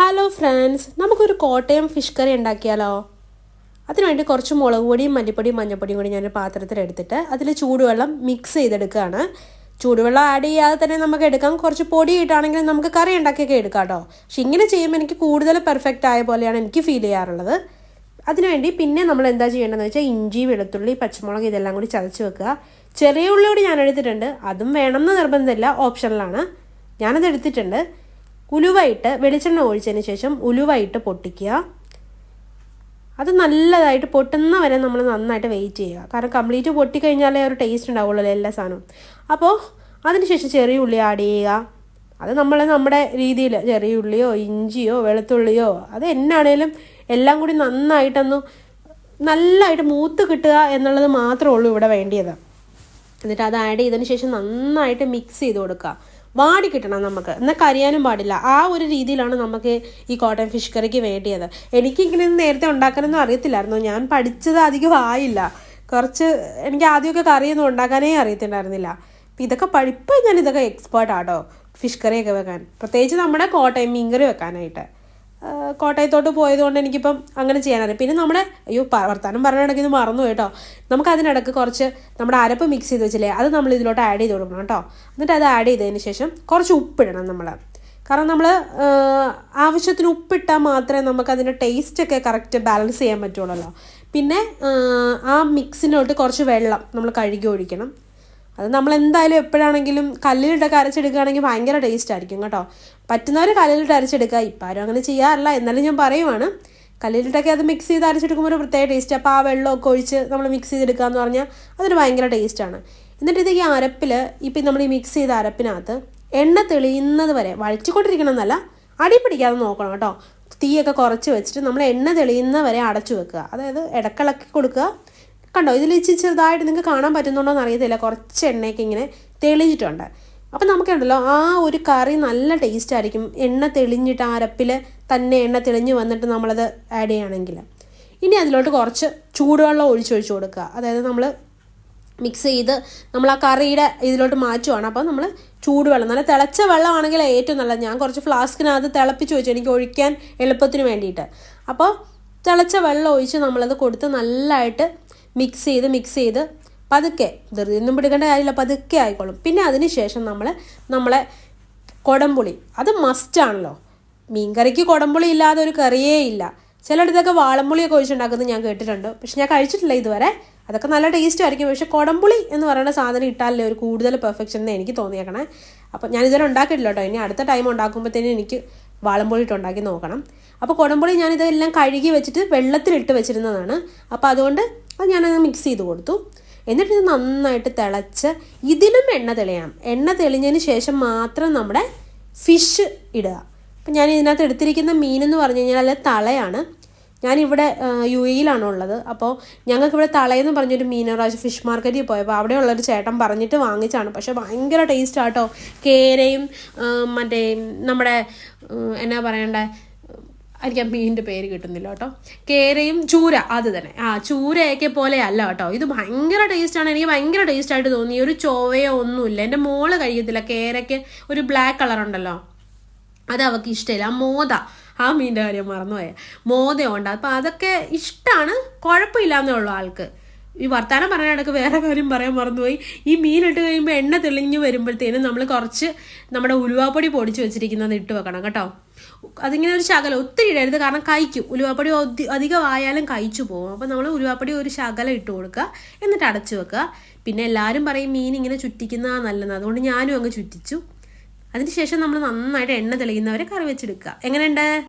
Hello friends, നമുക്കൊരു Kottayam fish curry ഉണ്ടാക്കിയാലോ? അതിനുവേണ്ടി കുറച്ച് മുളക് പൊടിയും മല്ലിപ്പൊടിയും മഞ്ഞൾപ്പൊടിയും കൂടി ഞാൻ പാത്രത്തിലെടുത്തിട്ട് അതിൽ ചൂടുവെള്ളം മിക്സ് ചെയ്തെടുക്കുകയാണ്. ചൂടുവെള്ളം ആഡ് ചെയ്യാതെ തന്നെ നമുക്ക് എടുക്കാം. കുറച്ച് പൊടി ഇട്ടാണെങ്കിൽ നമുക്ക് കറി ഉണ്ടാക്കിയൊക്കെ എടുക്കാം കേട്ടോ. പക്ഷെ ഇങ്ങനെ ചെയ്യുമ്പോൾ എനിക്ക് കൂടുതൽ പെർഫെക്റ്റ് ആയ പോലെയാണ് എനിക്ക് ഫീൽ ചെയ്യാറുള്ളത്. അതിനുവേണ്ടി പിന്നെ നമ്മൾ എന്താ ചെയ്യേണ്ടതെന്ന് വെച്ചാൽ ഇഞ്ചി, വെളുത്തുള്ളി, പച്ചമുളക് ഇതെല്ലാം കൂടി ചതച്ച് വെക്കുക. ചെറിയ ഉള്ളി കൂടി ഞാൻ എടുത്തിട്ടുണ്ട്. അതും വേണമെന്ന് നിർബന്ധമില്ല, ഓപ്ഷനിലാണ്. ഞാനത് എടുത്തിട്ടുണ്ട്. ഉലുവയിട്ട് വെളിച്ചെണ്ണ ഒഴിച്ചതിന് ശേഷം ഉലുവയിട്ട് പൊട്ടിക്കുക. അത് നല്ലതായിട്ട് പൊട്ടുന്ന വരെ നമ്മൾ നന്നായിട്ട് വെയിറ്റ് ചെയ്യുക. കാരണം കംപ്ലീറ്റ് പൊട്ടിക്കഴിഞ്ഞാലേ ഒരു ടേസ്റ്റ് ഉണ്ടാവുള്ളൂ എല്ലാ സാധനവും. അപ്പോൾ അതിനുശേഷം ചെറിയ ഉള്ളി ആഡ് ചെയ്യുക. അത് നമ്മുടെ രീതിയിൽ ചെറിയ ഉള്ളിയോ ഇഞ്ചിയോ വെളുത്തുള്ളിയോ അത് എന്നാണേലും എല്ലാം കൂടി നല്ലതായിട്ട് മൂത്ത് കിട്ടുക എന്നുള്ളത് മാത്രമേ ഉള്ളൂ ഇവിടെ വേണ്ടിയത്. എന്നിട്ട് അത് ആഡ് ചെയ്തതിന് ശേഷം നന്നായിട്ട് മിക്സ് ചെയ്ത് കൊടുക്കുക. വാടി കിട്ടണം നമുക്ക്, എന്നാൽ കരിയാനും പാടില്ല. ആ ഒരു രീതിയിലാണ് നമുക്ക് ഈ കോട്ടയം ഫിഷ് കറിക്ക് വേണ്ടിയത്. എനിക്കിങ്ങനെ നേരത്തെ ഉണ്ടാക്കാനൊന്നും അറിയത്തില്ലായിരുന്നു. ഞാൻ പഠിച്ചത് അധികം ആയില്ല. എനിക്ക് ആദ്യമൊക്കെ കറിയൊന്നും ഉണ്ടാക്കാനേ അറിയത്തില്ലായിരുന്നില്ല. അപ്പം ഇപ്പം ഞാനിതൊക്കെ എക്സ്പേർട്ടാട്ടോ ഫിഷ് കറിയൊക്കെ വെക്കാൻ, പ്രത്യേകിച്ച് നമ്മുടെ കോട്ടയം മീൻകറി വെക്കാനായിട്ട്. കോട്ടയത്തോട്ട് പോയതുകൊണ്ട് എനിക്കിപ്പം അങ്ങനെ ചെയ്യാനറിയാം. പിന്നെ വർത്താനം പറഞ്ഞിടയ്ക്ക് ഇത് മറന്നു കേട്ടോ. നമുക്ക് അതിനിടയ്ക്ക് കുറച്ച് നമ്മുടെ അരപ്പ് മിക്സ് ചെയ്ത് വെച്ചില്ലേ, അത് നമ്മൾ ഇതിലോട്ട് ആഡ് ചെയ്ത് കൊടുക്കണം കേട്ടോ. എന്നിട്ട് അത് ആഡ് ചെയ്തതിന് ശേഷം കുറച്ച് ഉപ്പിടണം നമ്മൾ. കാരണം നമ്മൾ ആവശ്യത്തിന് ഉപ്പിട്ടാൽ മാത്രമേ നമുക്കതിൻ്റെ ടേസ്റ്റൊക്കെ കറക്റ്റ് ബാലൻസ് ചെയ്യാൻ പറ്റുള്ളൂ. പിന്നെ ആ മിക്സിനോട്ട് കുറച്ച് വെള്ളം നമ്മൾ കഴുകി ഒഴിക്കണം. അത് നമ്മൾ എന്തായാലും എപ്പോഴാണെങ്കിലും കല്ലിലിട്ടൊക്കെ അരച്ചെടുക്കുകയാണെങ്കിൽ ഭയങ്കര ടേസ്റ്റ് ആയിരിക്കും കേട്ടോ. പറ്റുന്നവർ കല്ലിലിട്ട് അരച്ചെടുക്കുക. ഇപ്പം ആരും അങ്ങനെ ചെയ്യാറില്ല, എന്നാലും ഞാൻ പറയുവാണ്. കല്ലിലിട്ടൊക്കെ അത് മിക്സ് ചെയ്ത് അരച്ചെടുക്കുമ്പോൾ ഒരു പ്രത്യേക ടേസ്റ്റ്. അപ്പോൾ ആ വെള്ളമൊക്കെ ഒഴിച്ച് നമ്മൾ മിക്സ് ചെയ്തെടുക്കുക എന്ന് പറഞ്ഞാൽ അതൊരു ഭയങ്കര ടേസ്റ്റാണ്. എന്നിട്ട് ഇത് ഈ അരപ്പിൽ ഇപ്പം നമ്മൾ ഈ മിക്സ് ചെയ്ത അരപ്പിനകത്ത് എണ്ണ തെളിയുന്നത് വരെ വഴറ്റിക്കൊണ്ടിരിക്കണം എന്നല്ല, അടി പിടിക്കാതെ നോക്കണം കേട്ടോ. തീയൊക്കെ കുറച്ച് വെച്ചിട്ട് നമ്മൾ എണ്ണ തെളിയുന്ന വരെ അടച്ചു വെക്കുക. അതായത് ഇടക്കിളക്കി കൊടുക്കുക. കണ്ടോ, ഇതിൽ ചെറുതായിട്ട് നിങ്ങൾക്ക് കാണാൻ പറ്റുന്നുണ്ടോ എന്ന് അറിയത്തില്ല, കുറച്ച് എണ്ണയൊക്കെ ഇങ്ങനെ തെളിഞ്ഞിട്ടുണ്ട്. അപ്പം നമുക്കുണ്ടല്ലോ ആ ഒരു കറി നല്ല ടേസ്റ്റ് ആയിരിക്കും. എണ്ണ തെളിഞ്ഞിട്ട് ആ അരപ്പിൽ തന്നെ എണ്ണ തെളിഞ്ഞ് വന്നിട്ട് നമ്മളത് ആഡ് ചെയ്യുകയാണെങ്കിൽ. ഇനി അതിലോട്ട് കുറച്ച് ചൂടുവെള്ളം ഒഴിച്ച് കൊടുക്കുക. അതായത് നമ്മൾ മിക്സ് ചെയ്ത് നമ്മൾ ആ കറിയുടെ ഇതിലോട്ട് മാറ്റുവാണ്. അപ്പോൾ നമ്മൾ ചൂടുവെള്ളം, നല്ല തിളച്ച വെള്ളമാണെങ്കിൽ ഏറ്റവും നല്ലത്. ഞാൻ കുറച്ച് ഫ്ലാസ്കിനകത്ത് തിളപ്പിച്ച് വെച്ചു, എനിക്ക് ഒഴിക്കാൻ എളുപ്പത്തിന് വേണ്ടിയിട്ട്. അപ്പോൾ തിളച്ച വെള്ളം ഒഴിച്ച് നമ്മളത് കൊടുത്ത് നല്ലതായിട്ട് മിക്സ് ചെയ്ത് പതുക്കെ, ധൃതിയൊന്നും പിടിക്കേണ്ട കാര്യമില്ല, പതുക്കെ ആയിക്കോളും. പിന്നെ അതിന് ശേഷം നമ്മളെ കുടംപുളി, അത് മസ്റ്റാണല്ലോ. മീൻകറിക്ക് കുടംപുളി ഇല്ലാതെ ഒരു കറിയേ ഇല്ല. ചിലയിടത്തൊക്കെ വാളംപുളിയൊക്കെ ഒഴിച്ചുണ്ടാക്കുന്നത് ഞാൻ കേട്ടിട്ടുണ്ട്, പക്ഷെ ഞാൻ കഴിച്ചിട്ടില്ല ഇതുവരെ. അതൊക്കെ നല്ല ടേസ്റ്റ് ആയിരിക്കും. പക്ഷെ കുടംപുളി എന്ന് പറയുന്ന സാധനം ഇട്ടാലേ ഒരു കൂടുതൽ പെർഫെക്ഷൻ എന്ന് എനിക്ക് തോന്നിയേക്കണേ. അപ്പം ഞാനിതുവരെ ഉണ്ടാക്കിയിട്ടില്ല കേട്ടോ. ഇനി അടുത്ത ടൈം ഉണ്ടാക്കുമ്പോഴത്തേനും എനിക്ക് വാളംപുളി ഇട്ട് ഉണ്ടാക്കി നോക്കണം. അപ്പോൾ കുടംപുളി ഞാനിതെല്ലാം കഴുകി വെച്ചിട്ട് വെള്ളത്തിലിട്ട് വെച്ചിരുന്നതാണ്. അപ്പോൾ അതുകൊണ്ട് അത് ഞാനത് മിക്സ് ചെയ്ത് കൊടുത്തു. എന്നിട്ട് ഇത് നന്നായിട്ട് തിളച്ച് ഇതിലും എണ്ണ തെളിയണം. എണ്ണ തെളിഞ്ഞതിന് ശേഷം മാത്രം നമ്മുടെ ഫിഷ് ഇടുക. അപ്പം ഞാൻ ഇതിനകത്ത് എടുത്തിരിക്കുന്ന മീനെന്ന് പറഞ്ഞു കഴിഞ്ഞാൽ അത് തളയാണ്. ഞാനിവിടെ UAE ഉള്ളത്. അപ്പോൾ ഞങ്ങൾക്കിവിടെ തളയെന്ന് പറഞ്ഞൊരു മീനറാജ് ഫിഷ് മാർക്കറ്റിൽ പോയപ്പോൾ അവിടെയുള്ളൊരു ചേട്ടൻ പറഞ്ഞിട്ട് വാങ്ങിച്ചാണ്. പക്ഷേ ഭയങ്കര ടേസ്റ്റ് ആട്ടോ. കേരയും മറ്റേ നമ്മുടെ എന്നാ പറയണ്ടേ, എനിക്ക് ആ മീനിൻ്റെ പേര് കിട്ടുന്നില്ല കേട്ടോ. കേരയും ചൂര, അത് തന്നെ. ചൂരയൊക്കെ പോലെ അല്ല കേട്ടോ, ഇത് ഭയങ്കര ടേസ്റ്റാണ്. എനിക്ക് ഭയങ്കര ടേസ്റ്റായിട്ട് തോന്നി. ഒരു ചൊവയോ ഒന്നുമില്ല. എൻ്റെ മോള് കഴിക്കത്തില്ല. കേരയ്ക്ക് ഒരു ബ്ലാക്ക് കളറുണ്ടല്ലോ, അത് അവൾക്ക് ഇഷ്ടമില്ല. ആ മീനിൻ്റെ കാര്യം മറന്നുപോയ മോദയുണ്ട്. അപ്പോൾ അതൊക്കെ ഇഷ്ടമാണ്, കുഴപ്പമില്ലാന്നേ ഉള്ളൂ ആൾക്ക്. ഈ വർത്താനം പറയാനിടയ്ക്ക് വേറെ കാര്യം പറയാൻ മറന്നുപോയി. ഈ മീനിട്ട് കഴിയുമ്പോൾ എണ്ണ തെളിഞ്ഞ് വരുമ്പോഴത്തേനും നമ്മൾ കുറച്ച് നമ്മുടെ ഉലുവാപ്പൊടി പൊടിച്ച് വെച്ചിരിക്കുന്നത് ഇട്ട് വെക്കണം കേട്ടോ. അതിങ്ങനെ ഒരു ശകലം, ഒത്തിരി ഇടരുത്, കാരണം കഴിക്കും. ഉലുവാപ്പൊടി അധികമായാലും കഴിച്ചു പോകും. അപ്പോൾ നമ്മൾ ഉലുവാപ്പൊടി ഒരു ശകലം ഇട്ട് കൊടുക്കുക, എന്നിട്ട് അടച്ചു വെക്കുക. പിന്നെ എല്ലാവരും പറയും മീൻ ഇങ്ങനെ ചുറ്റിക്കുന്നതാണ് നല്ലത്, അതുകൊണ്ട് ഞാനും അങ്ങ് ചുറ്റിച്ചു. അതിനുശേഷം നമ്മൾ നന്നായിട്ട് എണ്ണ തെളിയുന്നവരെ കറി വെച്ചെടുക്കുക. എങ്ങനെയുണ്ട്?